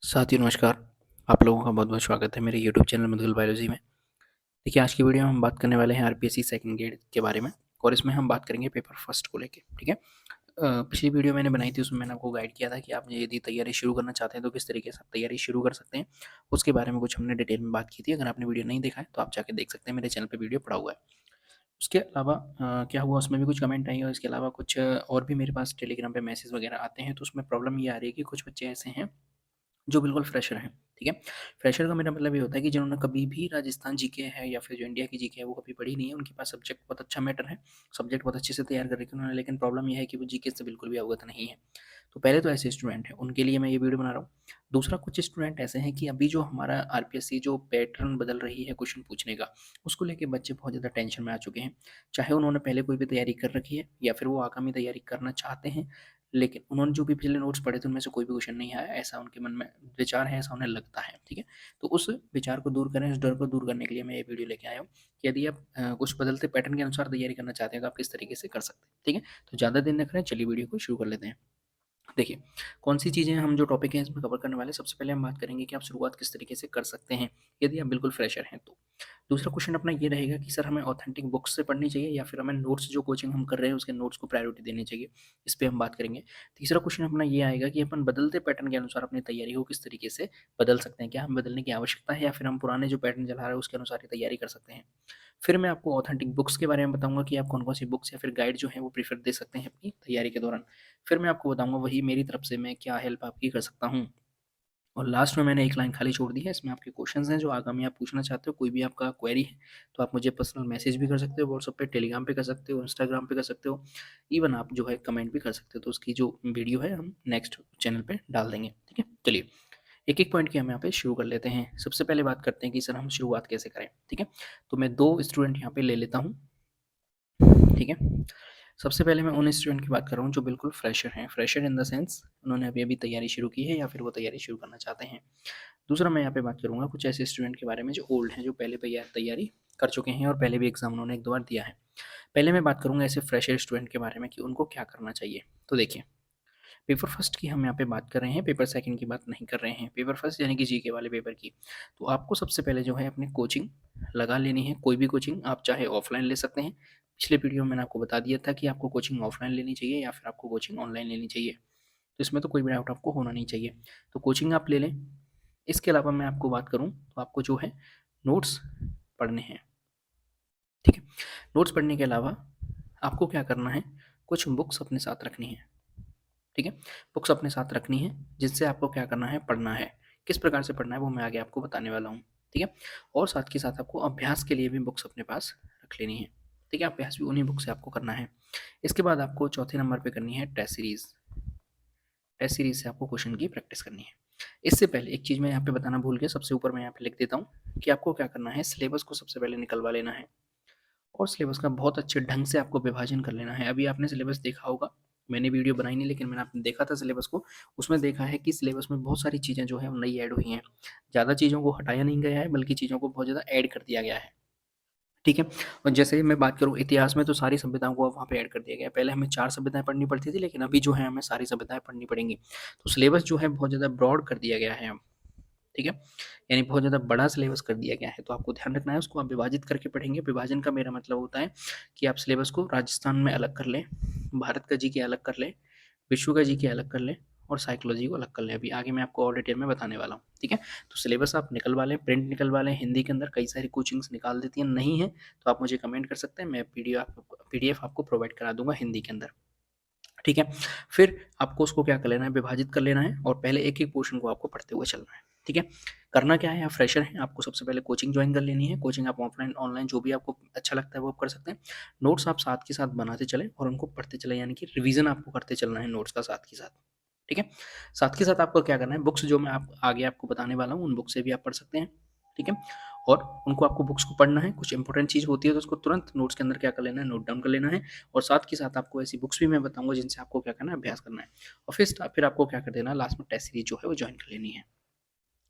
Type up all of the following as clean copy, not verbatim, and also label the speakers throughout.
Speaker 1: साथियों नमस्कार। आप लोगों का बहुत-बहुत स्वागत है मेरे यूट्यूब चैनल मधुल बायोलॉजी में। देखिए आज की वीडियो में हम बात करने वाले हैं आरपीएससी सेकंड ग्रेड के बारे में और इसमें हम बात करेंगे पेपर फर्स्ट को लेके, ठीक है? पिछली वीडियो मैंने बनाई थी उसमें मैंने आपको गाइड किया था कि आप यदि तैयारी शुरू करना चाहते हैं तो किस तरीके से आप तैयारी शुरू कर सकते हैं। उसके बारे में कुछ हमने डिटेल में बात की थी। अगर आपने वीडियो नहीं देखा है तो आप जाके देख सकते हैं, मेरे चैनल पे वीडियो पड़ा हुआ है। उसके अलावा क्या हुआ उसमें भी कुछ कमेंट आई और इसके अलावा कुछ और भी मेरे पास टेलीग्राम पे मैसेज वगैरह आते हैं, तो उसमें प्रॉब्लम ये आ रही है कि कुछ बच्चे ऐसे हैं जो बिल्कुल फ्रेशर हैं, ठीक है? फ्रेशर का मेरा मतलब ये होता है कि जिन्होंने कभी भी राजस्थान जीके है या फिर जो इंडिया की जीके है वो कभी पढ़ी नहीं है, उनके पास सब्जेक्ट बहुत अच्छा मैटर है, सब्जेक्ट बहुत अच्छे से तैयार कर रखे हैं उन्होंने, लेकिन प्रॉब्लम ये है कि वो जीके से बिल्कुल भी अवगत नहीं है। तो पहले तो ऐसे स्टूडेंट हैं, उनके लिए मैं ये वीडियो बना रहा हूँ। दूसरा कुछ स्टूडेंट ऐसे हैं कि अभी जो हमारा आरपीएससी जो पैटर्न बदल रही है क्वेश्चन पूछने का, उसको लेके बच्चे बहुत ज़्यादा टेंशन में आ चुके हैं। चाहे उन्होंने पहले कोई भी तैयारी कर रखी है या फिर वो आगामी तैयारी करना चाहते हैं, लेकिन उन्होंने जो भी पिछले नोट्स पढ़े थे उनमें से कोई भी क्वेश्चन नहीं आया, ऐसा उनके मन में विचार है, ऐसा उन्हें लगता है, ठीक है? तो उस विचार को दूर करें, उस डर को दूर करने के लिए मैं ये वीडियो लेके आया हूँ कि यदि आप कुछ बदलते पैटर्न के अनुसार तैयारी करना चाहते हैं तो आप किस तरीके से कर सकते हैं, ठीक है? तो ज़्यादा देर न करें, चलिए वीडियो को शुरू कर लेते हैं। देखिए, कौन-सी चीज़ें हम जो टॉपिक है इसमें कवर करने वाले हैं, सबसे पहले हम बात करेंगे कि आप शुरुआत किस तरीके से कर सकते हैं, यदि आप बिल्कुल फ्रेशर हैं तो। दूसरा क्वेश्चन अपना ये रहेगा कि सर हमें ऑथेंटिक बुक्स से पढ़नी चाहिए या फिर हमें नोट्स जो कोचिंग हम कर रहे हैं उसके नोट्स को प्रायोरिटी देनी चाहिए, इस पे हम बात करेंगे। तीसरा क्वेश्चन अपना ये आएगा कि अपन बदलते पैटर्न के अनुसार अपनी तैयारी को किस तरीके से बदल सकते हैं, क्या हमें बदलने की आवश्यकता है या फिर हम पुराने जो पैटर्न चला रहे हैं उसके अनुसार ही तैयारी कर सकते हैं। फिर मैं आपको ऑथेंटिक बुक्स के बारे में बताऊँगा कि आप कौन-कौन सी बुक्स या फिर गाइड जो है वो प्रेफ़र दे सकते हैं अपनी तैयारी के दौरान। फिर मैं आपको बताऊँगा वही मेरी तरफ से मैं क्या हेल्प आपकी कर सकता हूँ। और लास्ट में मैंने एक लाइन खाली छोड़ दी है, इसमें आपके क्वेश्चंस हैं जो आगामी आप पूछना चाहते हो, कोई भी आपका क्वेरी है, तो आप मुझे पर्सनल मैसेज भी कर सकते हो, व्हाट्सएप पे, टेलीग्राम पे कर सकते हो, इंस्टाग्राम पे कर सकते हो, इवन आप जो है कमेंट भी कर सकते हो। तो उसकी जो वीडियो है हम नेक्स्ट चैनल पे डाल देंगे, ठीक है? चलिए, एक-एक पॉइंट की हम यहाँ पे शुरू कर लेते हैं। सबसे पहले बात करते हैं कि सर हम शुरुआत कैसे करें, ठीक है? तो मैं 2 स्टूडेंट यहाँ पे ले लेता हूँ, ठीक है? सबसे पहले मैं उन स्टूडेंट की बात कर रहा हूँ जो बिल्कुल फ्रेशर हैं, फ्रेशर इन द सेंस उन्होंने अभी-अभी तैयारी शुरू की है या फिर वो तैयारी शुरू करना चाहते हैं। दूसरा मैं यहाँ पे बात करूँगा कुछ ऐसे स्टूडेंट के बारे में जो ओल्ड हैं, जो पहले तैयारी कर चुके हैं और पहले भी एग्ज़ाम उन्होंने 1-2 बार दिया है। पहले मैं बात करूँगा ऐसे फ्रेशर स्टूडेंट के बारे में कि उनको क्या करना चाहिए। तो देखिए, पेपर फर्स्ट की हम यहाँ पे बात कर रहे हैं, पेपर सेकंड की बात नहीं कर रहे हैं। पेपर फर्स्ट यानी कि जीके वाले पेपर की। तो आपको सबसे पहले जो है अपनी कोचिंग लगा लेनी है, कोई भी कोचिंग आप चाहे ऑफलाइन ले सकते हैं। पिछले वीडियो में मैंने आपको बता दिया था कि आपको कोचिंग ऑफलाइन लेनी चाहिए या फिर आपको कोचिंग ऑनलाइन लेनी चाहिए। तो इसमें तो कोई भी डाउट आपको होना नहीं चाहिए। तो कोचिंग आप ले लें। इसके अलावा मैं आपको बात करूँ तो आपको जो है नोट्स पढ़ने हैं, ठीक है? नोट्स पढ़ने के अलावा आपको क्या करना है, कुछ बुक्स अपने साथ रखनी है, ठीक है? बुक्स अपने साथ रखनी है जिससे आपको क्या करना है, पढ़ना है। किस प्रकार से पढ़ना है वो मैं आगे आपको बताने वाला हूँ, ठीक है? और साथ के साथ आपको अभ्यास के लिए भी बुक्स अपने पास रख लेनी है, ठीक है? अभ्यास भी उन्हीं बुक से आपको करना है। इसके बाद आपको चौथे नंबर पे करनी है टेस्ट सीरीज़। टेस्ट सीरीज़ से आपको क्वेश्चन की प्रैक्टिस करनी है। इससे पहले एक चीज़ मैं यहाँ पे बताना भूल गया, सबसे ऊपर मैं यहाँ पे लिख देता हूँ कि आपको क्या करना है, सिलेबस को सबसे पहले निकलवा लेना है और सिलेबस का बहुत अच्छे ढंग से आपको विभाजन कर लेना है। अभी आपने सिलेबस देखा होगा, मैंने वीडियो बनाई नहीं लेकिन मैंने आपने देखा था सिलेबस को, उसमें देखा है कि सिलेबस में बहुत सारी चीज़ें जो है वो नई ऐड हुई हैं। ज़्यादा चीज़ों को हटाया नहीं गया है बल्कि चीज़ों को बहुत ज़्यादा ऐड कर दिया गया है। ठीक है? और जैसे मैं बात करूँ इतिहास में तो सारी सभ्यताओं को अब वहाँ पे ऐड कर दिया गया है। पहले हमें 4 सभ्यताएँ पढ़नी पड़ती थी लेकिन अभी जो है हमें सारी सभ्यताएँ पढ़नी पड़ेंगी। तो सिलेबस जो है बहुत ज़्यादा ब्रॉड कर दिया गया है अब, ठीक है? यानी बहुत ज़्यादा बड़ा सिलेबस कर दिया गया है, तो आपको ध्यान रखना है उसको आप विभाजित करके पढ़ेंगे। विभाजन का मेरा मतलब होता है कि आप सिलेबस को राजस्थान में अलग कर लें, भारत का जीके अलग कर लें, विश्व का जीके अलग कर लें और साइकोलॉजी को अलग कर लें। अभी आगे मैं आपको और डिटेल में बताने वाला हूँ, ठीक है? तो सिलेबस आप निकलवा लें, प्रिंट निकलवा लें, हिंदी के अंदर कई सारी कोचिंग्स निकाल देती हैं, नहीं है तो आप मुझे कमेंट कर सकते हैं, मैं पीडीएफ आपको प्रोवाइड करा दूँगा हिंदी के अंदर। ठीक है? फिर आपको उसको क्या कर लेना है, विभाजित कर लेना है और पहले एक-एक पोर्शन को आपको पढ़ते हुए चलना है, ठीक है? करना क्या है, आप फ्रेशर हैं, आपको सबसे पहले कोचिंग जॉइन कर लेनी है। कोचिंग आप ऑफलाइन, ऑनलाइन जो भी आपको अच्छा लगता है वो आप कर सकते हैं। नोट्स आप साथ के साथ बनाते चलें और उनको पढ़ते चलें, यानी कि रिवीजन आपको करते चलना है नोट्स का साथ के साथ, ठीक है? साथ के साथ आपको क्या करना है, बुक्स जो मैं आप आगे आपको बताने वाला हूँ, उन बुक से भी आप पढ़ सकते हैं, ठीक है? और उनको आपको बुक्स को पढ़ना है, कुछ इंपॉर्टेंट चीज़ होती है तो उसको तुरंत नोट्स के अंदर क्या कर लेना है, नोट डाउन कर लेना है और साथ के साथ आपको ऐसी बुक्स भी मैं बताऊँगा जिनसे आपको क्या करना है, अभ्यास करना है और फिर आपको क्या कर देना है, लास्ट में टेस्ट सीरीज़ जो है वो जॉइन कर लेनी है,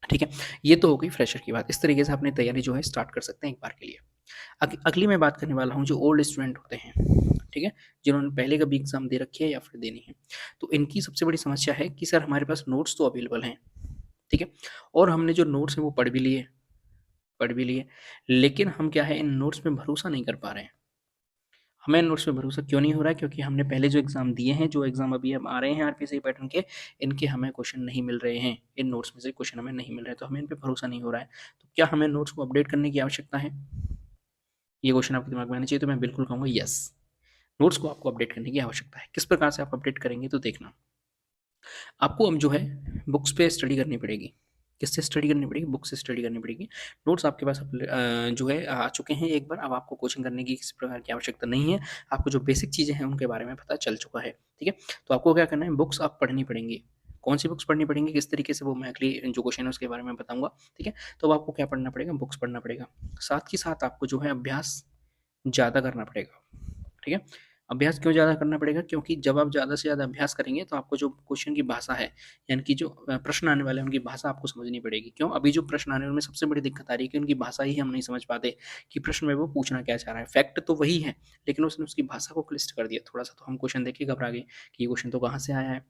Speaker 1: ठीक है? ये तो हो गई फ्रेशर की बात। इस तरीके से अपनी तैयारी जो है स्टार्ट कर सकते हैं एक बार के लिए। अगली मैं बात करने वाला हूँ जो ओल्ड स्टूडेंट होते हैं, ठीक है? जिन्होंने पहले कभी एग्ज़ाम दे रखी है या फिर देनी है। तो इनकी सबसे बड़ी समस्या है कि सर हमारे पास नोट्स तो अवेलेबल हैं, ठीक ठीक है। और हमने जो नोट्स हैं वो पढ़ भी लिए, लेकिन हम क्या है इन नोट्स पे भरोसा नहीं कर पा रहे हैं। हमें इन नोट्स पे भरोसा क्यों नहीं हो रहा है? क्योंकि हमने पहले जो एग्ज़ाम दिए हैं, जो एग्ज़ाम अभी अब आ रहे हैं आरपीएससी पैटर्न के, इनके हमें क्वेश्चन नहीं मिल रहे हैं। इन नोट्स में से क्वेश्चन हमें नहीं मिल रहे हैं, तो हमें इन पे भरोसा नहीं हो रहा है। तो क्या हमें नोट्स को अपडेट करने की आवश्यकता है? ये क्वेश्चन आपके दिमाग में आना चाहिए, तो मैं बिल्कुल कहूँगा यस, नोट्स को आपको अपडेट करने की आवश्यकता है। किस प्रकार से आप अपडेट करेंगे? तो देखना, आपको अब जो है बुक्स पे स्टडी करनी पड़ेगी। किससे स्टडी करनी पड़ेगी? बुक से स्टडी करनी पड़ेगी। नोट्स आपके पास जो है आ चुके हैं एक बार, अब आपको कोचिंग करने की किसी प्रकार की आवश्यकता नहीं है। आपको जो बेसिक चीज़ें हैं उनके बारे में पता चल चुका है, ठीक है? तो आपको क्या करना है, बुक्स आप पढ़नी पड़ेंगी। कौन-सी बुक्स पढ़नी पड़ेंगी, किस तरीके से, वो मैं अगली जो क्वेश्चन है उसके बारे में बताऊँगा, ठीक है? तो अब आपको क्या पढ़ना पड़ेगा? बुक्स पढ़ना पड़ेगा। साथ ही साथ आपको जो है अभ्यास ज़्यादा करना पड़ेगा, ठीक है? अभ्यास क्यों ज़्यादा करना पड़ेगा? क्योंकि जब आप ज़्यादा से ज़्यादा अभ्यास करेंगे तो आपको जो क्वेश्चन की भाषा है, यानी कि जो प्रश्न आने वाले हैं उनकी भाषा आपको समझनी पड़ेगी। क्यों? अभी जो प्रश्न आ रहे हैं उनमें सबसे बड़ी दिक्कत आ रही है कि उनकी भाषा ही हम नहीं समझ पाते कि प्रश्न में वो पूछना क्या चाह रहा है। फैक्ट तो वही है, लेकिन उसने उसकी भाषा को क्लिष्ट कर दिया थोड़ा-सा, तो हम क्वेश्चन देख के घबरा गए कि ये क्वेश्चन तो कहाँ से आया है,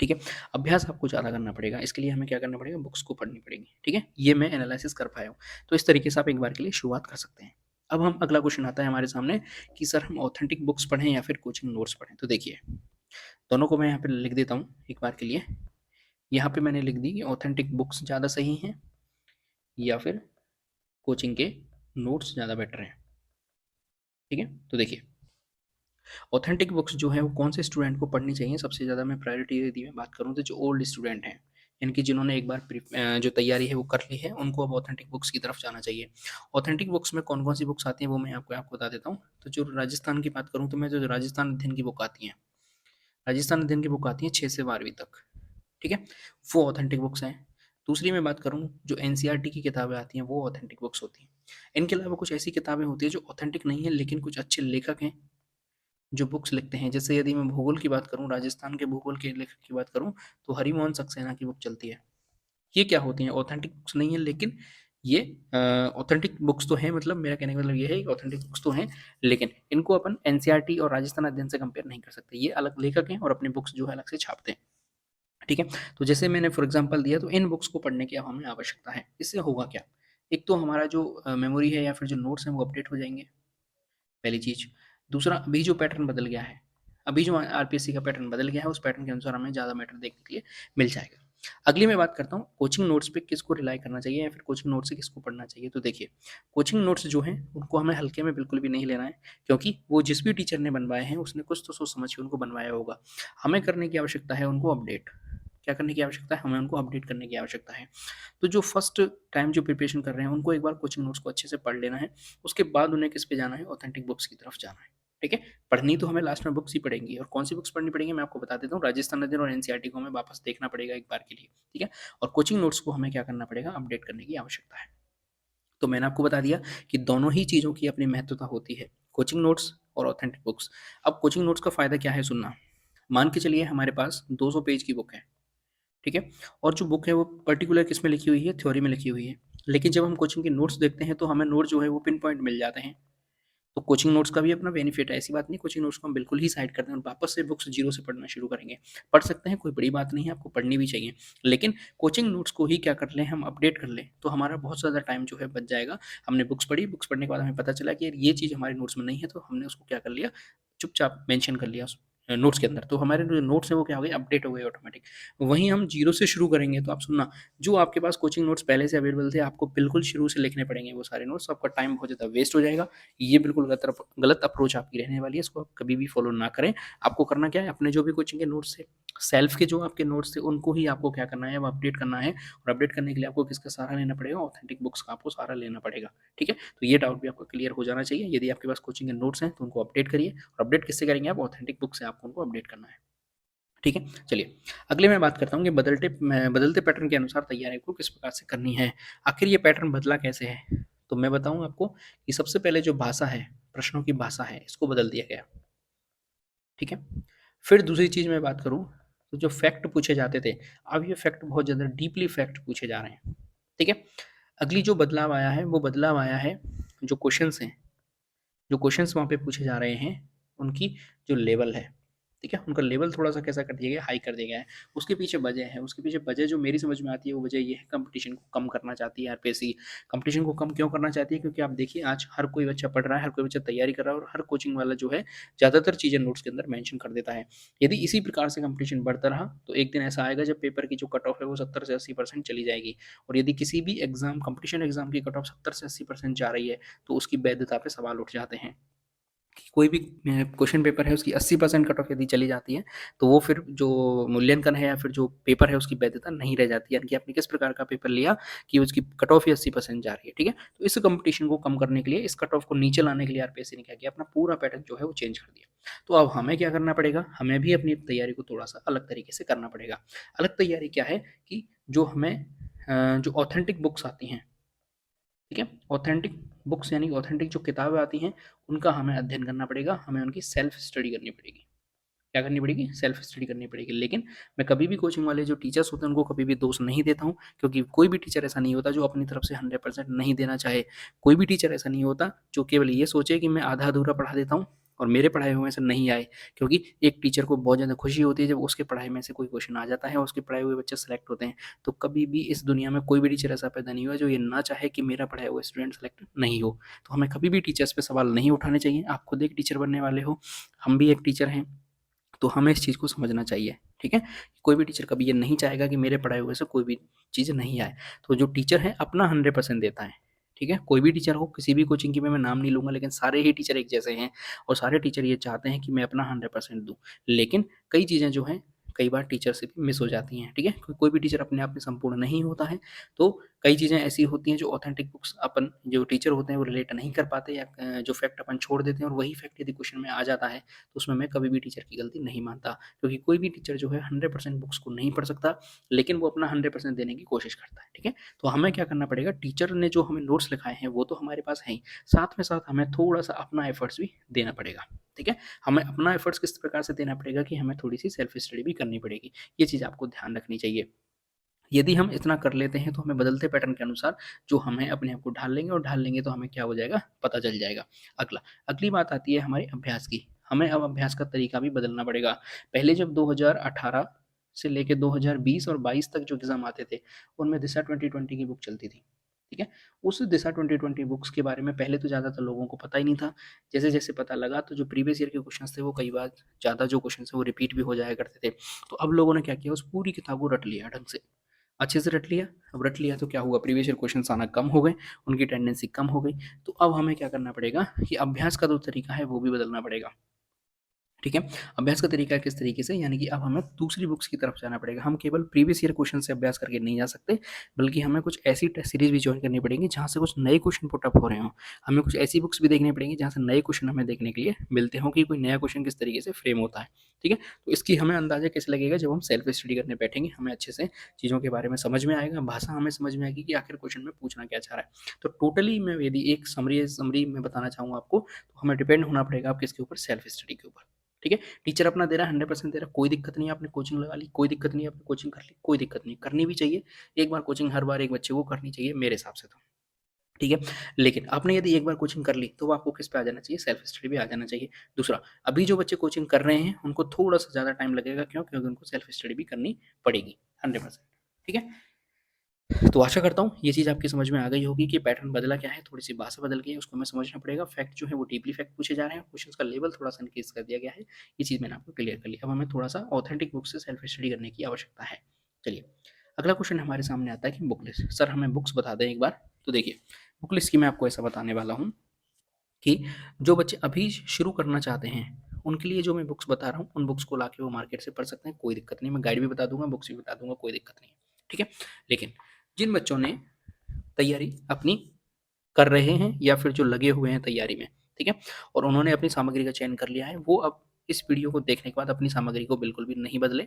Speaker 1: ठीक है? अभ्यास आपको ज़्यादा करना पड़ेगा, इसके लिए हमें क्या करना पड़ेगा? बुक्स को पढ़नी पड़ेगी, ठीक है? ये मैं एनालिसिस कर पाया हूँ। तो इस तरीके से आप एक बार के लिए शुरुआत कर सकते हैं। अब हम अगला क्वेश्चन आता है हमारे सामने कि सर हम ऑथेंटिक बुक्स पढ़ें या फिर कोचिंग नोट्स पढ़ें? तो देखिए, दोनों को मैं यहाँ पे लिख देता हूँ एक बार के लिए। यहाँ पे मैंने लिख दी कि ऑथेंटिक बुक्स ज़्यादा सही हैं या फिर कोचिंग के नोट्स ज़्यादा बेटर हैं, ठीक है? तो देखिए, ऑथेंटिक बुक्स जो है वो कौन से स्टूडेंट को पढ़नी चाहिए? सबसे ज़्यादा मैं प्रायोरिटी यदि मैं बात करूँ तो जो ओल्ड स्टूडेंट हैं, इनकी जिन्होंने एक बार जो तैयारी है वो कर ली है, उनको अब ऑथेंटिक बुक्स की तरफ जाना चाहिए। ऑथेंटिक बुक्स में कौन-कौन सी बुक्स आती हैं वो मैं आपको आपको बता देता हूँ। तो जो राजस्थान की बात करूँ तो मैं जो राजस्थान अध्ययन की बुक आती हैं, राजस्थान अध्ययन की बुक आती है 6 से 12वीं तक, ठीक है? वो ऑथेंटिक बुक्स हैं। दूसरी मैं बात करूँ, जो एनसीईआरटी की किताबें आती हैं वो ऑथेंटिक बुक्स होती हैं। इनके अलावा कुछ ऐसी किताबें होती हैं जो ऑथेंटिक नहीं है, लेकिन कुछ अच्छे लेखक हैं जो बुक्स लिखते हैं। जैसे यदि मैं भूगोल की बात करूँ, राजस्थान के भूगोल के लेखक की बात करूँ, तो हरिमोहन सक्सेना की बुक चलती है। ये क्या होती हैं? ऑथेंटिक बुक्स नहीं है, लेकिन ये ऑथेंटिक बुक्स तो हैं, मतलब मेरा कहने का मतलब ये है कि ऑथेंटिक बुक्स तो हैं, लेकिन इनको अपन एनसीईआरटी और राजस्थान अध्ययन से कंपेयर नहीं कर सकते। ये अलग लेखक हैं और अपनी बुक्स जो है अलग से छापते हैं, ठीक है? तो जैसे मैंने फॉर एग्ज़ाम्पल दिया, तो इन बुक्स को पढ़ने की अब हमें आवश्यकता है। इससे होगा क्या? एक तो हमारा जो मेमोरी है या फिर जो नोट्स हैं वो अपडेट हो जाएँगे, पहली चीज़। दूसरा, अभी जो पैटर्न बदल गया है, अभी जो आरपीएससी का पैटर्न बदल गया है, उस पैटर्न के अनुसार हमें ज़्यादा मैटर देखने के लिए मिल जाएगा। अगली मैं बात करता हूँ कोचिंग नोट्स पे किसको रिलाई करना चाहिए या फिर कोचिंग नोट्स से किसको पढ़ना चाहिए। तो देखिए, कोचिंग नोट्स जो हैं उनको हमें हल्के में बिल्कुल भी नहीं लेना है, क्योंकि वो जिस भी टीचर ने बनवाए हैं उसने कुछ तो सोच समझ के उनको बनवाया होगा। हमें करने की आवश्यकता है उनको अपडेट। क्या करने की आवश्यकता है? हमें उनको अपडेट करने की आवश्यकता है। तो जो फर्स्ट टाइम जो प्रिपरेशन कर रहे हैं उनको एक बार कोचिंग नोट्स को अच्छे से पढ़ लेना है। उसके बाद उन्हें किस पे जाना है? ऑथेंटिक बुक्स की तरफ जाना है, ठीक है? पढ़नी तो हमें लास्ट में बुक्स ही पड़ेंगी, और कौन सी बुक्स पढ़नी पड़ेंगी मैं आपको बता देता हूँ। राजस्थान अध्ययन और एनसीईआरटी को हमें वापस देखना पड़ेगा एक बार के लिए, ठीक है? और कोचिंग नोट्स को हमें क्या करना पड़ेगा? अपडेट करने की आवश्यकता है। तो मैंने आपको बता दिया कि दोनों ही चीज़ों की अपनी महत्वता होती है, कोचिंग नोट्स और ऑथेंटिक बुक्स। अब कोचिंग नोट्स का फ़ायदा क्या है? सुनना। मान के चलिए हमारे पास 200 पेज की बुक है, ठीक है? और जो बुक है वो पर्टिकुलर किस में लिखी हुई है? थ्योरी में लिखी हुई है। लेकिन जब हम कोचिंग के नोट्स देखते हैं तो हमें नोट जो है वो पिन पॉइंट मिल जाते हैं। तो कोचिंग नोट्स का भी अपना बेनिफिट है, ऐसी बात नहीं कोचिंग नोट्स को हम बिल्कुल ही साइड कर दें और वापस से बुक्स जीरो से पढ़ना शुरू करेंगे। पढ़ सकते हैं, कोई बड़ी बात नहीं है, आपको पढ़नी भी चाहिए। लेकिन कोचिंग नोट्स को ही क्या कर लें, हम अपडेट कर लें, तो हमारा बहुत ज़्यादा टाइम जो है बच जाएगा। हमने बुक्स पढ़ी, बुक्स पढ़ने के बाद हमें पता चला कि यार ये चीज़ हमारे नोट्स में नहीं है, तो हमने उसको क्या कर लिया, चुपचाप मेंशन कर लिया उस नोट्स के अंदर। तो हमारे जो नोट्स हैं वो क्या हो गए? अपडेट हो गए ऑटोमेटिक। वहीं हम जीरो से शुरू करेंगे तो आप सुनना, जो आपके पास कोचिंग नोट्स पहले से अवेलेबल थे, आपको बिल्कुल शुरू से लिखने पड़ेंगे वो सारे नोट्स, आपका टाइम बहुत ज़्यादा वेस्ट हो जाएगा। ये बिल्कुल गलत अप्रोच आपकी रहने वाली है, इसको आप कभी भी फॉलो ना करें। आपको करना क्या है, अपने जो भी कोचिंग के नोट्स थे, सेल्फ के जो आपके नोट्स थे, उनको ही आपको क्या करना है, अब अपडेट करना है। और अपडेट करने के लिए आपको किसका सहारा लेना पड़ेगा? ऑथेंटिक बुक्स का आपको सहारा लेना पड़ेगा, ठीक है? तो ये डाउट भी आपका क्लियर हो जाना चाहिए। यदि आपके पास कोचिंग के नोट्स हैं तो उनको अपडेट करिए, और अपडेट किससे करेंगे आप? ऑथेंटिक बुक से आपको उनको अपडेट करना है, ठीक है? चलिए, अगले मैं बात करता हूँ कि बदलते पैटर्न के अनुसार तैयारी को किस प्रकार से करनी है। आखिर ये पैटर्न बदला कैसे है? तो मैं बताऊँ आपको कि सबसे पहले जो भाषा है, प्रश्नों की भाषा है, इसको बदल दिया गया, ठीक है? फिर दूसरी चीज़ मैं बात करूँ, तो जो फैक्ट पूछे जाते थे, अब ये फैक्ट बहुत ज़्यादा डीपली फैक्ट पूछे जा रहे हैं, ठीक है? अगली जो बदलाव आया है, वो बदलाव आया है जो क्वेश्चन्स हैं, जो क्वेश्चन्स वहाँ पे पूछे जा रहे हैं, उनकी जो लेवल है, ठीक है, उनका लेवल थोड़ा-सा कैसा कर दिया गया है, हाई कर दिया गया है। उसके पीछे वजह है, उसके पीछे वजह जो मेरी समझ में आती है, वो वजह ये है कॉम्पिटिशन को कम करना चाहती है आरपीएससी। कॉम्पिटिशन को कम क्यों करना चाहती है? क्योंकि आप देखिए आज हर कोई बच्चा पढ़ रहा है, हर कोई बच्चा तैयारी कर रहा है और हर कोचिंग वाला जो है ज़्यादातर चीज़ें नोट्स के अंदर मेंशन कर देता है। यदि इसी प्रकार से कॉम्पिटिशन बढ़ता रहा, तो एक दिन ऐसा आएगा जब पेपर की जो कट ऑफ है वो 70 से 80% चली जाएगी और यदि किसी भी एग्ज़ाम कॉम्पिटिशन एग्ज़ाम की कट ऑफ 70 से 80% जा रही है, तो उसकी वैधता पे सवाल उठ जाते हैं। कि कोई भी क्वेश्चन पेपर है उसकी 80% कट ऑफ यदि चली जाती है, तो वो फिर जो मूल्यांकन है या फिर जो पेपर है उसकी वैधता नहीं रह जाती है, यानी कि आपने किस प्रकार का पेपर लिया कि उसकी कट ऑफ ही 80% जा रही है, ठीक है? तो इस कॉम्पिटिशन को कम करने के लिए, इस कट ऑफ को नीचे लाने के लिए आरपीएससी ने क्या किया, अपना पूरा पैटर्न जो है वो चेंज कर दिया। तो अब हमें क्या करना पड़ेगा? हमें भी अपनी तैयारी को थोड़ा-सा अलग तरीके से करना पड़ेगा। अलग तैयारी क्या है कि जो हमें जो ऑथेंटिक बुक्स आती हैं, ठीक है? ऑथेंटिक बुक्स यानी ऑथेंटिक जो किताबें आती हैं, उनका हमें अध्ययन करना पड़ेगा, हमें उनकी सेल्फ स्टडी करनी पड़ेगी। क्या करनी पड़ेगी? सेल्फ स्टडी करनी पड़ेगी। लेकिन मैं कभी भी कोचिंग वाले जो टीचर्स होते हैं, उनको कभी भी दोष नहीं देता हूँ, क्योंकि कोई भी टीचर ऐसा नहीं होता जो अपनी तरफ से 100% नहीं देना चाहे। कोई भी टीचर ऐसा नहीं होता जो केवल ये सोचे कि मैं आधा-अधूरा पढ़ा देता हूँ और मेरे पढ़ाए हुए से नहीं आए। क्योंकि एक टीचर को बहुत ज़्यादा खुशी होती है जब उसके पढ़ाई में से कोई क्वेश्चन आ जाता है और उसके पढ़ाए हुए बच्चे सेलेक्ट होते हैं। तो कभी भी इस दुनिया में कोई भी टीचर ऐसा पैदा नहीं हुआ जो ये ना चाहे कि मेरा पढ़ाया हुआ स्टूडेंट सेलेक्ट नहीं हो। तो हमें कभी भी टीचर्स पे सवाल नहीं उठाने चाहिए। आप खुद एक टीचर बनने वाले हो, हम भी एक टीचर हैं। तो हमें इस चीज़ को समझना चाहिए, ठीक है? कोई भी टीचर कभी ये नहीं चाहेगा कि मेरे पढ़ाए हुए से कोई भी चीज़ नहीं आए। तो जो टीचर है अपना 100% देता है, ठीक है? कोई भी टीचर हो, किसी भी कोचिंग की मैं नाम नहीं लूँगा, लेकिन सारे ही टीचर एक जैसे हैं और सारे टीचर ये चाहते हैं कि मैं अपना 100% दूँ। लेकिन कई चीज़ें जो हैं, कई बार टीचर से भी मिस हो जाती हैं, ठीक है? कोई भी टीचर अपने आप में संपूर्ण नहीं होता है, तो कई चीज़ें ऐसी होती हैं जो ऑथेंटिक बुक्स अपन जो टीचर होते हैं वो रिलेट नहीं कर पाते या जो फैक्ट अपन छोड़ देते हैं और वही फैक्ट यदि क्वेश्चन में आ जाता है, तो उसमें मैं कभी भी टीचर की गलती नहीं मानता, क्योंकि कोई भी टीचर जो है 100% बुक्स को नहीं पढ़ सकता, लेकिन वो अपना 100% देने की कोशिश करता है, ठीक है? तो हमें क्या करना पड़ेगा, टीचर ने जो हमें नोट्स लिखाए हैं वो तो हमारे पास है ही, साथ में साथ हमें थोड़ा-सा अपना एफर्ट्स भी देना पड़ेगा, ठीक है? हमें अपना एफर्ट्स किस प्रकार से देना पड़ेगा कि हमें थोड़ी-सी सेल्फ स्टडी भी करनी पड़ेगी, ये चीज़ आपको ध्यान रखनी चाहिए। यदि हम इतना कर लेते हैं तो हमें बदलते पैटर्न के अनुसार जो हमें अपने आप को ढाल लेंगे और ढाल लेंगे तो हमें क्या हो जाएगा, पता चल जाएगा। अगली बात आती है हमारे अभ्यास की। हमें अब अभ्यास का तरीका भी बदलना पड़ेगा। पहले जब 2018 से लेके 2020 और 22 तक जो एग्ज़ाम आते थे, उनमें दिशा 2020 की बुक चलती थी, ठीक है? उस दिशा 2020 बुक्स के बारे में पहले तो ज़्यादातर लोगों को पता ही नहीं था। जैसे-जैसे पता लगा तो जो प्रीवियस ईयर के क्वेश्चन्स थे वो कई बार ज़्यादा जो क्वेश्चन्स थे वो रिपीट भी हो जाया करते थे। तो अब लोगों ने क्या किया, उस पूरी किताब को रट लिया ढंग से। अच्छे से रट लिया। अब रट लिया तो क्या हुआ, प्रीवियस ईयर क्वेश्चंस आना कम हो गए, उनकी टेंडेंसी कम हो गई। तो अब हमें क्या करना पड़ेगा कि अभ्यास का जो तरीका है वो भी बदलना पड़ेगा। ठीक है? अभ्यास का तरीका किस तरीके से, यानी कि अब हमें दूसरी बुक्स की तरफ जाना पड़ेगा। हम केवल प्रीवियस ईयर क्वेश्चन से अभ्यास करके नहीं जा सकते, बल्कि हमें कुछ ऐसी टेस्ट सीरीज़ भी जॉइन करनी पड़ेगी जहाँ से कुछ नए क्वेश्चन पुट अप हो रहे हों। हमें कुछ ऐसी बुक्स भी देखनी पड़ेंगी जहाँ से नए क्वेश्चन हमें देखने के लिए मिलते हों कि कोई नया क्वेश्चन किस तरीके से फ्रेम होता है। ठीक है? तो इसकी हमें अंदाज़ा कैसे लगेगा, जब हम सेल्फ स्टडी करने बैठेंगे, हमें अच्छे से चीज़ों के बारे में समझ में आएगा, भाषा हमें समझ में आएगी कि आखिर क्वेश्चन में पूछना क्या चाह रहा है। तो टोटली मैं यदि एक समरी में बताना चाहूँ आपको, तो हमें डिपेंड होना पड़ेगा आप किसके ऊपर, सेल्फ स्टडी के ऊपर। ठीक है? टीचर अपना दे रहा है, 100% दे रहा है, कोई दिक्कत नहीं है, आपने कोचिंग लगा ली, कोई दिक्कत नहीं है, आपने कोचिंग कर ली, कोई दिक्कत नहीं, करनी भी चाहिए। एक बार कोचिंग हर बार एक बच्चे को करनी चाहिए मेरे हिसाब से तो, ठीक है? लेकिन आपने यदि एक बार कोचिंग कर ली, तो वो आपको किस पे आ जाना चाहिए, सेल्फ स्टडी पे आ जाना चाहिए। दूसरा, अभी जो बच्चे कोचिंग कर रहे हैं, उनको थोड़ा-सा ज़्यादा टाइम लगेगा, क्यों? क्योंकि उनको सेल्फ स्टडी भी करनी पड़ेगी, 100%, ठीक है? तो आशा करता हूँ ये चीज़ आपकी समझ में आ गई होगी कि पैटर्न बदला क्या है, थोड़ी-सी भाषा बदल गई है, उसको हमें समझना पड़ेगा। फैक्ट जो है वो डीपली फैक्ट पूछे जा रहे हैं, क्वेश्चंस का लेवल थोड़ा-सा इंक्रीज़ कर दिया गया है। ये चीज़ मैंने आपको क्लियर कर ली। अब हमें थोड़ा-सा ऑथेंटिक बुक से सेल्फ स्टडी करने की आवश्यकता है। चलिए, अगला क्वेश्चन हमारे सामने आता है कि बुक लिस्ट। सर हमें बुक्स बता दें एक बार। तो देखिए, बुक लिस्ट की मैं आपको ऐसा बताने वाला हूँ कि जो बच्चे अभी शुरू करना चाहते हैं, उनके लिए जो मैं बुक्स बता रहा हूँ, उन बुक्स को लाके वो मार्केट से पढ़ सकते हैं, कोई दिक्कत नहीं। मैं गाइड भी बता दूँगा, बुक्स भी बता दूँगा, कोई दिक्कत नहीं है। ठीक है? लेकिन जिन बच्चों ने तैयारी अपनी कर रहे हैं या फिर जो लगे हुए हैं तैयारी में, ठीक है? और उन्होंने अपनी सामग्री का चयन कर लिया है, वो अब इस वीडियो को देखने के बाद अपनी सामग्री को बिल्कुल भी नहीं बदलें।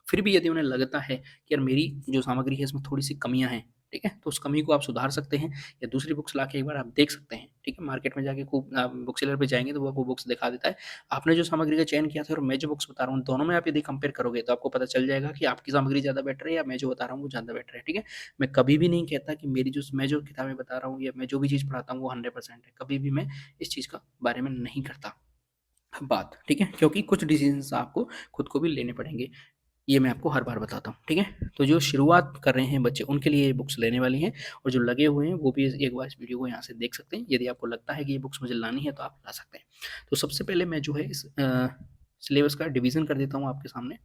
Speaker 1: फिर भी यदि उन्हें लगता है कि यार मेरी जो सामग्री है इसमें थोड़ी-सी कमियाँ हैं, ठीक है? तो उस कमी को आप सुधार सकते हैं या दूसरी बुक्स लाके एक बार आप देख सकते हैं, ठीक है? मार्केट में जाके खूब आप बुक सेलर पे जाएँगे तो वो आपको बुक्स दिखा देता है। आपने जो सामग्री का चयन किया था और मैं जो बुक्स बता रहा हूँ, दोनों में आप यदि कंपेयर करोगे तो आपको पता चल जाएगा कि आपकी सामग्री ज़्यादा बेटर है या मैं जो बता रहा हूँ वो ज़्यादा बेटर है, ठीक है? मैं कभी भी नहीं कहता कि मैं जो किताबें बता रहा हूँ या मैं जो भी चीज़ पढ़ाता हूँ वो 100% है। कभी भी मैं इस चीज़ का बारे में नहीं करता। बात, ठीक है? क्योंकि कुछ डिसीजंस आपको खुद को भी लेने पड़ेंगे, ये मैं आपको हर बार बताता हूँ, ठीक है? तो जो शुरुआत कर रहे हैं बच्चे, उनके लिए ये बुक्स लेने वाली हैं, और जो लगे हुए हैं वो भी एक बार इस वीडियो को यहाँ से देख सकते हैं। यदि आपको लगता है कि ये बुक्स मुझे लानी है तो आप ला सकते हैं। तो सबसे पहले मैं जो है इस सिलेबस का डिवीज़न कर देता हूँ आपके सामने,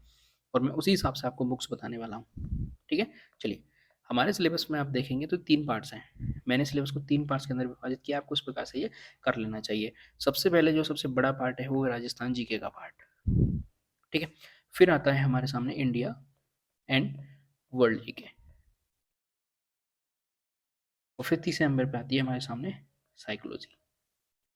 Speaker 1: और मैं उसी हिसाब से आपको बुक्स बताने वाला हूँ, ठीक है? चलिए, हमारे सिलेबस में आप देखेंगे तो 3 पार्ट्स हैं। मैंने सिलेबस को 3 पार्ट्स के अंदर विभाजित किया, आपको इस प्रकार से ये कर लेना चाहिए। सबसे पहले जो सबसे बड़ा पार्ट है वो है राजस्थान जीके का पार्ट, ठीक है? फिर आता है हमारे सामने इंडिया एंड वर्ल्ड जीके, और फिर तीसरे नंबर पे आती है हमारे सामने साइकोलॉजी।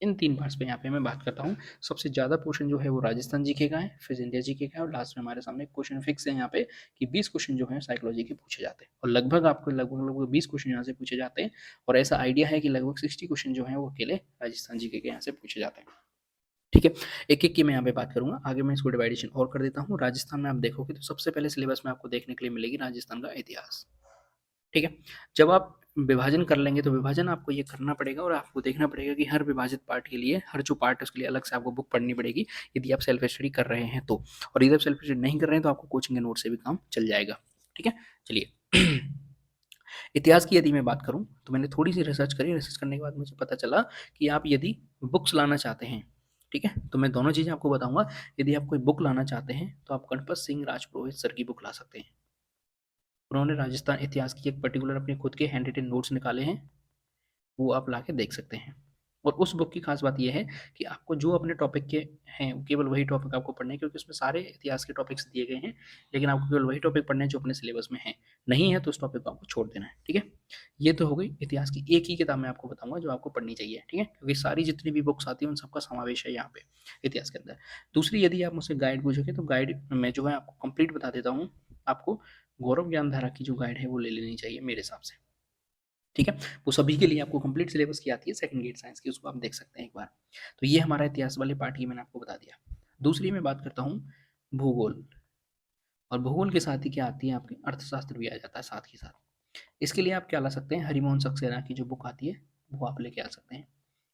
Speaker 1: इन 3 पार्ट्स पे यहाँ पे मैं बात करता हूँ। सबसे ज़्यादा पोर्शन जो है वो राजस्थान जीके का है, फिर इंडिया जीके का है, और लास्ट में हमारे सामने क्वेश्चन फिक्स है यहाँ पे कि 20 क्वेश्चन जो है साइकोलॉजी के पूछे जाते हैं, और लगभग आपको लगभग 20 क्वेश्चन यहाँ से पूछे जाते हैं, और ऐसा आइडिया है कि लगभग 60 क्वेश्चन जो है वो अकेले राजस्थान जीके के यहाँ से पूछे जाते हैं, ठीक है? एक एक की मैं यहाँ पे बात करूंगा, आगे मैं इसको डिवाइडेशन और कर देता हूँ। राजस्थान में आप देखोगे तो सबसे पहले सिलेबस में आपको देखने के लिए मिलेगी राजस्थान का इतिहास, ठीक है? जब आप विभाजन कर लेंगे तो विभाजन आपको ये करना पड़ेगा, और आपको देखना पड़ेगा कि हर विभाजित पार्ट के लिए, हर जो पार्ट है उसके लिए अलग से आपको बुक पढ़नी पड़ेगी, यदि आप सेल्फ स्टडी कर रहे हैं तो। और यदि आप सेल्फ स्टडी नहीं कर रहे हैं तो आपको कोचिंग के नोट से भी काम चल जाएगा, ठीक है? चलिए, इतिहास की यदि मैं बात करूं तो मैंने थोड़ी सी रिसर्च करी, रिसर्च करने के बाद मुझे पता चला कि आप यदि बुक्स लाना चाहते हैं, ठीक है, तो मैं दोनों चीज़ें आपको बताऊंगा। यदि आप कोई बुक लाना चाहते हैं तो आप गणपत सिंह राजपुरोहित सर की बुक ला सकते हैं। उन्होंने राजस्थान इतिहास की एक पर्टिकुलर अपने खुद के हैंड रिटन नोट्स निकाले हैं, वो आप लाके देख सकते हैं। और उस बुक की खास बात ये है कि आपको जो अपने टॉपिक के हैं केवल वही टॉपिक आपको पढ़ने हैं, क्योंकि उसमें सारे इतिहास के टॉपिक्स दिए गए हैं, लेकिन आपको केवल वही टॉपिक पढ़ने हैं जो अपने सिलेबस में है। नहीं है तो उस टॉपिक को आपको छोड़ देना है, ठीक है? ये तो हो गई इतिहास की एक ही किताब मैं आपको बताऊंगा जो आपको पढ़नी चाहिए, ठीक है? क्योंकि सारी जितनी भी बुक्स आती है उन सबका समावेश है यहाँ पे इतिहास के अंदर। दूसरी, यदि आप मुझसे गाइड पूछोगे तो गाइड मैं जो है आपको कंप्लीट बता देता हूँ। आपको गौरव ज्ञानधारा की जो गाइड है वो ले लेनी चाहिए मेरे हिसाब से, ठीक है? वो सभी के लिए आपको कंप्लीट सिलेबस की आती है, सेकंड ग्रेड साइंस की, उसको आप देख सकते हैं एक बार। तो ये हमारा इतिहास वाले पार्ट की मैंने आपको बता दिया। दूसरी मैं बात करता हूँ भूगोल, और भूगोल के साथ ही क्या आती है आपके अर्थशास्त्र भी आ जाता है साथ ही साथ। इसके लिए आप क्या ला सकते हैं, हरिमोहन सक्सेना की जो बुक आती है वो आप लेके आ सकते हैं।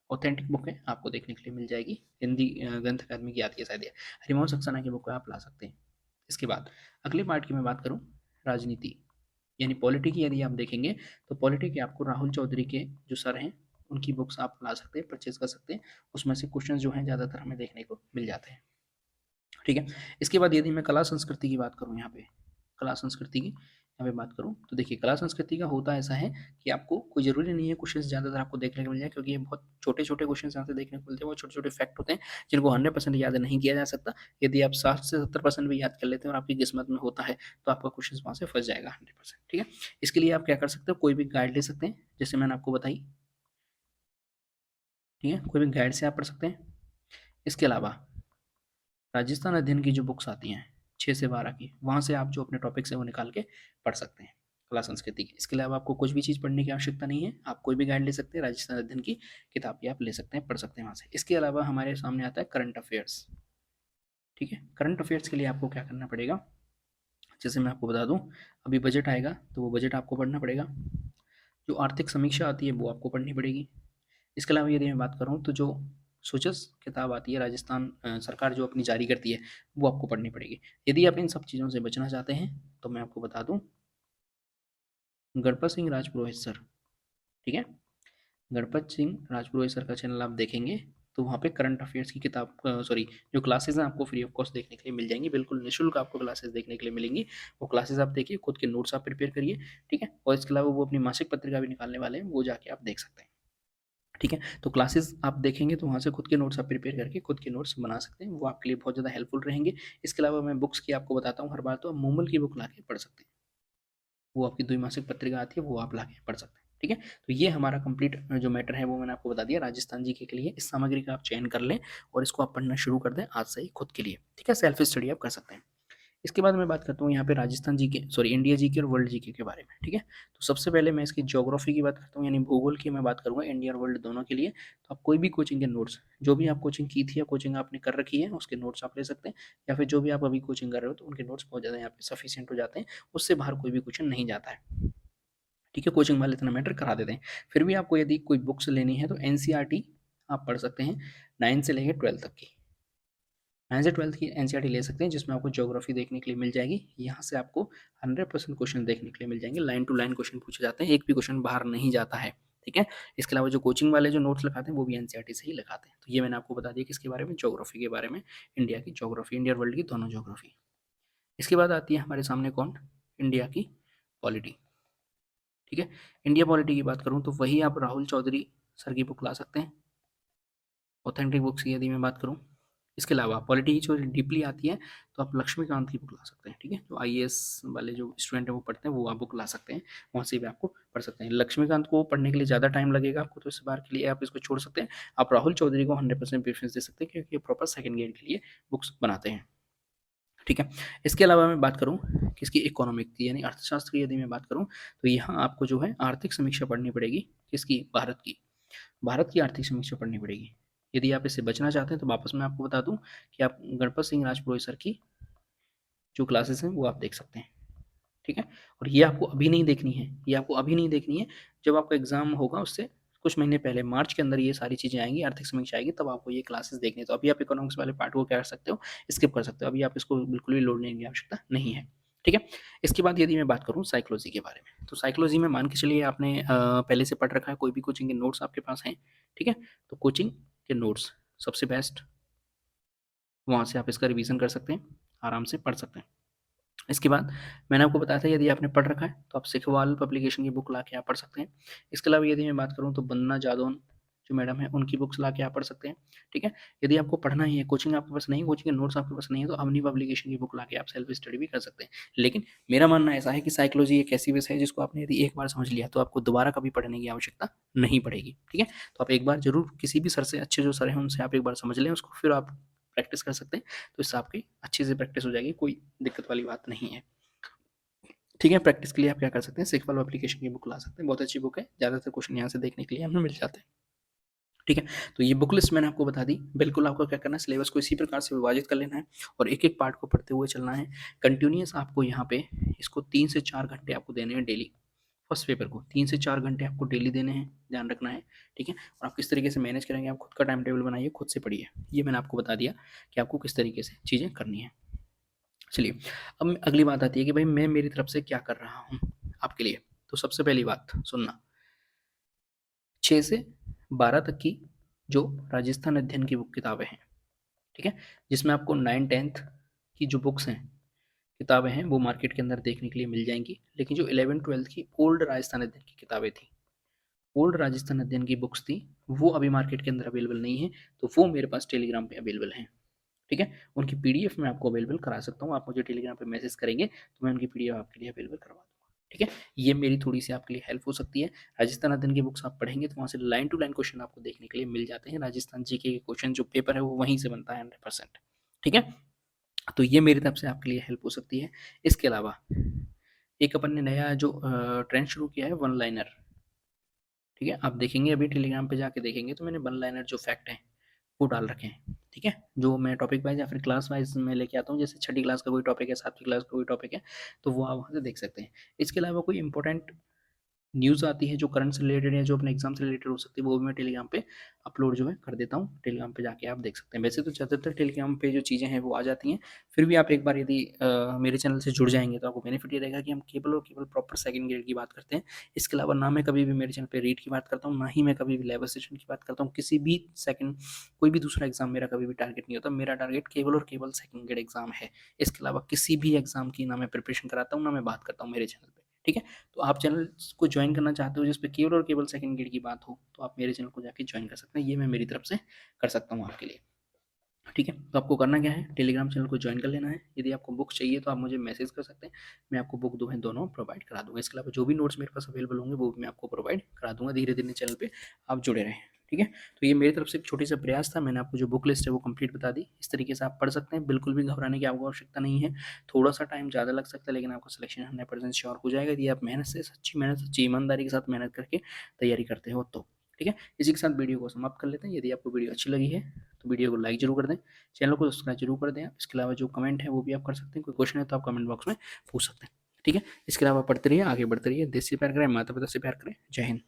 Speaker 1: ऑथेंटिक बुक है, आपको देखने के लिए मिल जाएगी, हिंदी ग्रंथ अकादमी की आती है शायद ये। हरिमोहन सक्सेना की बुक आप ला सकते हैं। इसके बाद अगले पार्ट की मैं बात करूँ, राजनीति यानी पॉलिटी की, यदि आप देखेंगे तो पॉलिटी के आपको राहुल चौधरी के जो सर हैं उनकी बुक्स आप ला सकते हैं, परचेज कर सकते हैं। उसमें से क्वेश्चन जो हैं ज़्यादातर हमें देखने को मिल जाते हैं, ठीक है? इसके बाद यदि मैं कला संस्कृति की बात करूँ, यहाँ पे कला संस्कृति की यहाँ पे बात करूँ तो देखिए, कला संस्कृति का होता ऐसा है कि आपको कोई ज़रूरी नहीं है क्वेश्चन ज़्यादातर आपको देखने को मिल जाए, क्योंकि ये बहुत छोटे छोटे क्वेश्चन यहाँ से देखने को मिलते हैं। बहुत छोटे छोटे फैक्ट होते हैं जिनको 100% याद नहीं किया जा सकता। यदि आप 60 से 70% भी याद कर लेते हैं और आपकी किस्मत में होता है तो आपका क्वेश्चन वहाँ से फंस जाएगा 100%, ठीक है? इसके लिए आप क्या कर सकते हो, कोई भी गाइड ले सकते हैं, जैसे मैंने आपको बताई, ठीक है? कोई भी गाइड से आप पढ़ सकते हैं। इसके अलावा राजस्थान अध्ययन की जो बुक्स आती हैं 6 से 12 की, वहाँ से आप जो अपने टॉपिक्स हैं वो निकाल के पढ़ सकते हैं कला संस्कृति की। इसके अलावा आपको कुछ भी चीज़ पढ़ने की आवश्यकता नहीं है, आप कोई भी गाइड ले सकते हैं, राजस्थान अध्ययन की किताब भी आप ले सकते हैं, पढ़ सकते हैं वहाँ से। इसके अलावा हमारे सामने आता है करंट अफेयर्स, ठीक है? करंट अफेयर्स के लिए आपको क्या करना पड़ेगा, जैसे मैं आपको बता दूँ, अभी बजट आएगा तो वो बजट आपको पढ़ना पड़ेगा। जो आर्थिक समीक्षा आती है वो आपको पढ़नी पड़ेगी। इसके अलावा यदि मैं बात करूँ तो जो सूचस किताब आती है राजस्थान सरकार जो अपनी जारी करती है वो आपको पढ़नी पड़ेगी। यदि आप इन सब चीज़ों से बचना चाहते हैं तो मैं आपको बता दूं, गणपत सिंह राजपुरोहित सर, ठीक है? गणपत सिंह राजपुरोहित सर का चैनल आप देखेंगे तो वहाँ पे करंट अफेयर्स की किताब, सॉरी, जो क्लासेज हैं आपको फ्री ऑफ कॉस्ट देखने के लिए मिल जाएंगी, बिल्कुल निःशुल्क आपको क्लासेस देखने के लिए मिलेंगी। वो क्लासेस आप देखिए, खुद के नोट्स आप प्रिपेयर करिए, ठीक है? और इसके अलावा वो अपनी मासिक पत्रिका भी निकालने वाले हैं, वो जाके आप देख सकते हैं, ठीक है? तो क्लासेस आप देखेंगे तो वहाँ से खुद के नोट्स आप प्रिपेयर करके खुद के नोट्स बना सकते हैं, वो आपके लिए बहुत ज़्यादा हेल्पफुल रहेंगे। इसके अलावा मैं बुक्स की आपको बताता हूँ हर बार, तो आप मूमल की बुक ला के पढ़ सकते हैं, वो आपकी द्विमासिक पत्रिका आती है, वो आप ला के पढ़ सकते हैं, ठीक है? तो ये हमारा कंप्लीट जो मैटर है वो मैंने आपको बता दिया राजस्थान जी के लिए। इस सामग्री का आप चयन कर लें और इसको आप पढ़ना शुरू कर दें आज से ही खुद के लिए, ठीक है? सेल्फ स्टडी आप कर सकते हैं। इसके बाद मैं बात करता हूँ यहाँ पे Rajasthan GK, sorry, India GK और वर्ल्ड जीके के बारे में, ठीक है? तो सबसे पहले मैं इसकी ज्योग्राफी की बात करता हूँ, यानी भूगोल की मैं बात करूँगा, इंडिया और वर्ल्ड दोनों के लिए। तो आप कोई भी कोचिंग के नोट्स, जो भी आप कोचिंग की थी या कोचिंग आपने कर रखी है उसके नोट्स आप ले सकते हैं, या फिर जो भी आप अभी कोचिंग कर रहे हो तो उनके नोट्स बहुत ज़्यादा यहाँ पे सफिशियंट हो जाते हैं, उससे बाहर कोई भी क्वेश्चन नहीं जाता है, ठीक है? कोचिंग वाले इतना मैटर करा देते हैं। फिर भी आपको यदि कोई बुक्स लेनी है तो एनसीईआरटी आप पढ़ सकते हैं, 9 से लेकर 12 तक की, 9 से 12th की एनसीईआरटी ले सकते हैं, जिसमें आपको ज्योग्राफी देखने के लिए मिल जाएगी। यहाँ से आपको 100% क्वेश्चन देखने के लिए मिल जाएंगे, लाइन टू लाइन क्वेश्चन पूछे जाते हैं, एक भी क्वेश्चन बाहर नहीं जाता है, ठीक है। इसके अलावा जो कोचिंग वाले जो नोट्स लगाते हैं वो भी एनसीईआरटी से ही लगाते हैं। तो ये मैंने आपको बता दिया किसके बारे में, ज्योग्राफी के बारे में, इंडिया की ज्योग्राफी, इंडिया और वर्ल्ड की दोनों ज्योग्राफी। इसके बाद आती है हमारे सामने कौन, इंडिया की पॉलिटी, ठीक है। इंडिया पॉलिटी की बात करूँ तो वही आप राहुल चौधरी सर की बुक ला सकते हैं, ऑथेंटिक बुक्स की यदि मैं बात करूँ। इसके अलावा पॉलिटी जो डीपली आती है तो आप लक्ष्मीकांत की बुक ला सकते हैं, ठीक है। जो आईएएस वाले जो स्टूडेंट है वो पढ़ते हैं, वो आप बुक ला सकते हैं, वहाँ से भी आपको पढ़ सकते हैं। लक्ष्मीकांत को पढ़ने के लिए ज़्यादा टाइम लगेगा आपको, तो इस बार के लिए आप इसको छोड़ सकते हैं। आप राहुल चौधरी को 100% प्रेफरेंस दे सकते हैं, क्योंकि ये प्रॉपर सेकंड ग्रेड के लिए बुक्स बनाते हैं, ठीक है। इसके अलावा मैं बात करूँ किसकी, इकोनॉमिक की यानी अर्थशास्त्र की यदि मैं बात करूँ, तो यहाँ आपको जो है आर्थिक समीक्षा पढ़नी पड़ेगी, किसकी, भारत की, भारत की आर्थिक समीक्षा पढ़नी पड़ेगी। यदि आप इससे बचना चाहते हैं तो वापस मैं आपको बता दूं कि आप गणपत सिंह राजपुरोहित सर की जो क्लासेस हैं वो आप देख सकते हैं, ठीक है। और ये आपको अभी नहीं देखनी है, ये आपको अभी नहीं देखनी है, जब आपका एग्जाम होगा उससे कुछ महीने पहले, मार्च के अंदर ये सारी चीज़ें आएंगी, आर्थिक समीक्षा आएगी, तब आपको ये क्लासेस देखनी है। तो अभी आप इकोनॉमिक्स वाले पार्ट को क्या कर सकते हो, स्किप कर सकते हो, अभी आप इसको बिल्कुल भी लोड लेने की आवश्यकता नहीं है, ठीक है। इसके बाद यदि मैं बात करूँ साइकोलॉजी के बारे में, तो साइकोलॉजी में मान के चलिए आपने पहले से पढ़ रखा है, कोई भी कोचिंग के नोट्स आपके पास हैं, ठीक है। तो कोचिंग के नोट्स सबसे बेस्ट, वहाँ से आप इसका रिवीजन कर सकते हैं, आराम से पढ़ सकते हैं। इसके बाद मैंने आपको बताया था यदि आपने पढ़ रखा है तो आप सिखवाल पब्लिकेशन की बुक ला के आप पढ़ सकते हैं। इसके अलावा यदि मैं बात करूँ तो वंदना जादौन जो मैडम है उनकी बुक्स ला के आप पढ़ सकते हैं, ठीक है। यदि आपको पढ़ना ही है, कोचिंग आपके पास नहीं, कोचिंग के नोट्स आपके पास नहीं है, तो अवनी पब्लिकेशन की बुक ला के आप सेल्फ स्टडी भी कर सकते हैं। लेकिन मेरा मानना ऐसा है कि साइकोलॉजी एक ऐसी विषय है जिसको आपने यदि एक बार समझ लिया तो आपको दोबारा कभी पढ़ने की आवश्यकता नहीं पड़ेगी, ठीक है। तो आप एक बार जरूर किसी भी सर से, अच्छे जो सर हैं उनसे आप एक बार समझ लें उसको, फिर आप प्रैक्टिस कर सकते हैं, तो इससे आपकी अच्छे से प्रैक्टिस हो जाएगी, कोई दिक्कत वाली बात नहीं है, ठीक है। प्रैक्टिस के लिए आप क्या कर सकते हैं, सिक्वल एप्लीकेशन की बुक ला सकते हैं, बहुत अच्छी बुक है, ज़्यादातर क्वेश्चन यहाँ से देखने के लिए हमें मिल जाते हैं, ठीक है। तो ये बुक लिस्ट मैंने आपको बता दी। बिल्कुल आपको क्या करना है, सिलेबस को इसी प्रकार से विभाजित कर लेना है और एक एक पार्ट को पढ़ते हुए चलना है। कंटिन्यूस आपको यहाँ पे इसको 3 से 4 घंटे आपको देने हैं डेली, फर्स्ट पेपर को 3 से 4 घंटे आपको डेली देने हैं, ध्यान रखना है, ठीक है। और आप किस तरीके से मैनेज करेंगे, आप खुद का टाइम टेबल बनाइए, खुद से पढ़िए, ये मैंने आपको बता दिया कि आपको किस तरीके से चीज़ें करनी है। चलिए, अब अगली बात आती है कि भाई मैं मेरी तरफ से क्या कर रहा हूँ आपके लिए। तो सबसे पहली बात सुनना, 6 से 12 तक की जो राजस्थान अध्ययन की बुक किताबें हैं, ठीक है, जिसमें आपको 9-10th की जो बुक्स हैं, किताबें हैं, वो मार्केट के अंदर देखने के लिए मिल जाएंगी। लेकिन जो 11th-12th की ओल्ड राजस्थान अध्ययन की किताबें थी, ओल्ड राजस्थान अध्ययन की बुक्स थी, वो अभी मार्केट के अंदर अवेलेबल नहीं है, तो वो मेरे पास टेलीग्राम पे अवेलेबल हैं, ठीक है। उनकी पीडीएफ मैं आपको अवेलेबल करा सकता हूँ, आप मुझे टेलीग्राम पे मैसेज करेंगे तो मैं उनकी पीडीएफ आपके लिए अवेलेबल करवा दूंगा, ठीक है। ये मेरी थोड़ी सी आपके लिए हेल्प हो सकती है। राजस्थान अध्ययन की बुक्स आप पढ़ेंगे तो वहाँ से लाइन टू लाइन क्वेश्चन आपको देखने के लिए मिल जाते हैं, राजस्थान जीके के क्वेश्चन जो पेपर है वो वहीं से बनता है 100%, ठीक है। तो ये मेरी तरफ से आपके लिए हेल्प हो सकती है। इसके अलावा एक अपन ने नया जो ट्रेंड शुरू किया है, वन लाइनर, ठीक है। आप देखेंगे अभी टेलीग्राम पे जाके देखेंगे तो मैंने वन लाइनर जो फैक्ट है वो डाल रखे हैं, ठीक है। जो मैं टॉपिक वाइज या फिर क्लास वाइज में लेके आता हूँ, जैसे छठी क्लास का कोई टॉपिक है, 7वीं क्लास का कोई टॉपिक है, तो वो आप वहाँ से देख सकते हैं। इसके अलावा कोई इंपॉर्टेंट न्यूज़ आती है जो करंट से रिलेटेड है, जो अपने एग्जाम से रिलेटेड हो सकती है, वो भी मैं टेलीग्राम पे अपलोड जो है कर देता हूँ, टेलीग्राम पे जाके आप देख सकते हैं। वैसे तो ज़्यादातर टेलीग्राम पे जो चीज़ें हैं वो आ जाती हैं, फिर भी आप एक बार यदि मेरे चैनल से जुड़ जाएंगे तो आपको बेनिफिट ये रहेगा कि हम केवल और केवल प्रॉपर सेकंड ग्रेड की बात करते हैं। इसके अलावा ना मैं कभी भी मेरे चैनल पे रीट की बात करता हूँ, ना ही मैं कभी भी लेवल सेशन की बात करता हूँ, किसी भी सेकंड कोई भी दूसरा एग्जाम मेरा कभी भी टारगेट नहीं होता, मेरा टारगेट केवल और केवल सेकंड ग्रेड एग्जाम है। इसके अलावा किसी भी एग्जाम की ना मैं प्रिपरेशन कराता हूँ, ना मैं बात करता हूँ मेरे चैनल पर, ठीक है। तो आप चैनल को ज्वाइन करना चाहते हो जिस पे केवल और केवल सेकंड ग्रेड की बात हो, तो आप मेरे चैनल को जाके ज्वाइन कर सकते हैं, ये मैं मेरी तरफ से कर सकता हूँ आपके लिए, ठीक है। तो आपको करना क्या है, टेलीग्राम चैनल को ज्वाइन कर लेना है। यदि आपको बुक चाहिए तो आप मुझे मैसेज कर सकते हैं, मैं आपको बुक दो है दोनों प्रोवाइड करा दूंगा। इसके अलावा जो भी नोट्स मेरे पास अवेलेबल होंगे वो भी मैं आपको प्रोवाइड करा दूंगा। धीरे धीरे चैनल पे आप जुड़े रहें, ठीक है। तो ये मेरी तरफ से एक छोटी सा प्रयास था, मैंने आपको जो बुक लिस्ट है वो कंप्लीट बता दी। इस तरीके से आप पढ़ सकते हैं, बिल्कुल भी घबराने की आपको आवश्यकता नहीं है। थोड़ा सा टाइम ज़्यादा लग सकता है लेकिन आपका सिलेक्शन 100% श्योर हो जाएगा यदि आप मेहनत से, सच्ची मेहनत, सच्ची ईमानदारी के साथ मेहनत करके तैयारी करते हो तो, ठीक है। इसी के साथ वीडियो को समाप्त कर लेते हैं। यदि आपको वीडियो अच्छी लगी है तो वीडियो को लाइक जरूर कर दें, चैनल को सब्सक्राइब जरूर कर दें आप। इसके अलावा जो कमेंट है वो भी आप कर सकते हैं, कोई क्वेश्चन है तो आप कमेंट बॉक्स में पूछ सकते हैं, ठीक है। इसके अलावा पढ़ते रहिए, आगे बढ़ते रहिए, देश से प्यार करें, माता पिता से प्यार करें। जय हिंद।